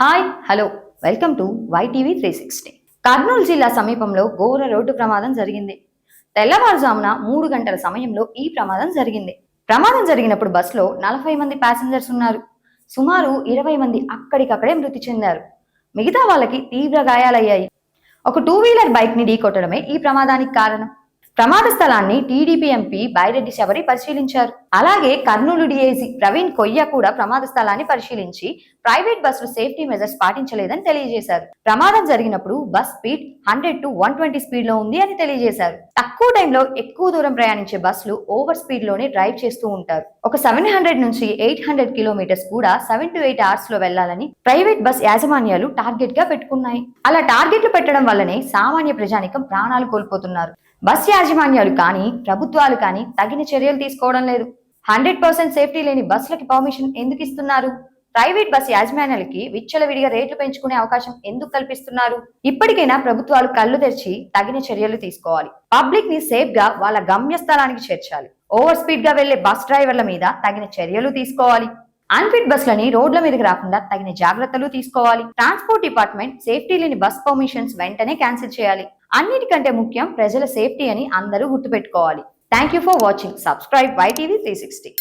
Hi hello welcome to YTV 360. Kurnool జిల్లా సమీపంలో ఘోర రోడ్డు ప్రమాదం జరిగింది. తెల్లవారుజామున 3 గంటల సమయంలో ఈ ప్రమాదం జరిగింది. ప్రమాదం జరిగినప్పుడు బస్సులో 40 మంది ప్యాసింజర్స్ ఉన్నారు. సుమారు 20 మంది అక్కడికక్కడే మృతి చెందారు. మిగతా వాళ్ళకి తీవ్ర గాయాలయ్యాయి. ఒక 2 వీలర్ బైక్ ని ఢీకొట్టడమే ఈ ప్రమాదానికి కారణం. ప్రమాద స్థలాన్ని టీడీపీ ఎంపీ బైరెడ్డి శబరి పరిశీలించారు. అలాగే కర్నూలు డీఐజీ ప్రవీణ్ కొయ్య కూడా ప్రమాద స్థలాన్ని పరిశీలించి ప్రైవేట్ బస్సులు సేఫ్టీ మెజర్స్ పాటించలేదని తెలియజేశారు. ప్రమాదం జరిగినప్పుడు బస్ స్పీడ్ 100 to 120 స్పీడ్ లో ఉంది అని తెలియజేశారు. తక్కువ టైంలో ఎక్కువ దూరం ప్రయాణించే బస్సులు ఓవర్ స్పీడ్ లోనే డ్రైవ్ చేస్తూ ఉంటారు. ఒక 700 నుంచి 800 కిలోమీటర్స్ కూడా 7 to 8 hours లో వెళ్లాలని ప్రైవేట్ బస్ యాజమాన్యాలు టార్గెట్ గా పెట్టుకున్నాయి. అలా టార్గెట్లు పెట్టడం వల్లనే సామాన్య ప్రజానికం ప్రాణాలు కోల్పోతున్నారు. బస్ యాజమాన్యాలు కానీ ప్రభుత్వాలు కానీ తగిన చర్యలు తీసుకోవడం లేదు. 100% సేఫ్టీ లేని బస్సులకి పర్మిషన్ ఎందుకు ఇస్తున్నారు? ప్రైవేట్ బస్ యాజమాన్యాలకి విచ్చలవిడిగా రేట్లు పెంచుకునే అవకాశం ఎందుకు కల్పిస్తున్నారు? ఇప్పటికైనా ప్రభుత్వాలు కళ్ళు తెరిచి తగిన చర్యలు తీసుకోవాలి. పబ్లిక్ ని సేఫ్ గా వాళ్ళ గమ్యస్థానానికి చేర్చాలి. ఓవర్ స్పీడ్ గా వెళ్లే బస్ డ్రైవర్ల మీద తగిన చర్యలు తీసుకోవాలి. అన్ఫిట్ బస్సులని రోడ్ల మీదకి రాకుండా తగిన జాగ్రత్తలు తీసుకోవాలి. ట్రాన్స్పోర్ట్ డిపార్ట్మెంట్ సేఫ్టీ లేని బస్ పర్మిషన్స్ వెంటనే క్యాన్సిల్ చేయాలి. అన్నిటికంటే ముఖ్యం ప్రజల సేఫ్టీ అని అందరూ గుర్తుపెట్టుకోవాలి. Thank you for watching. Subscribe YTV 360.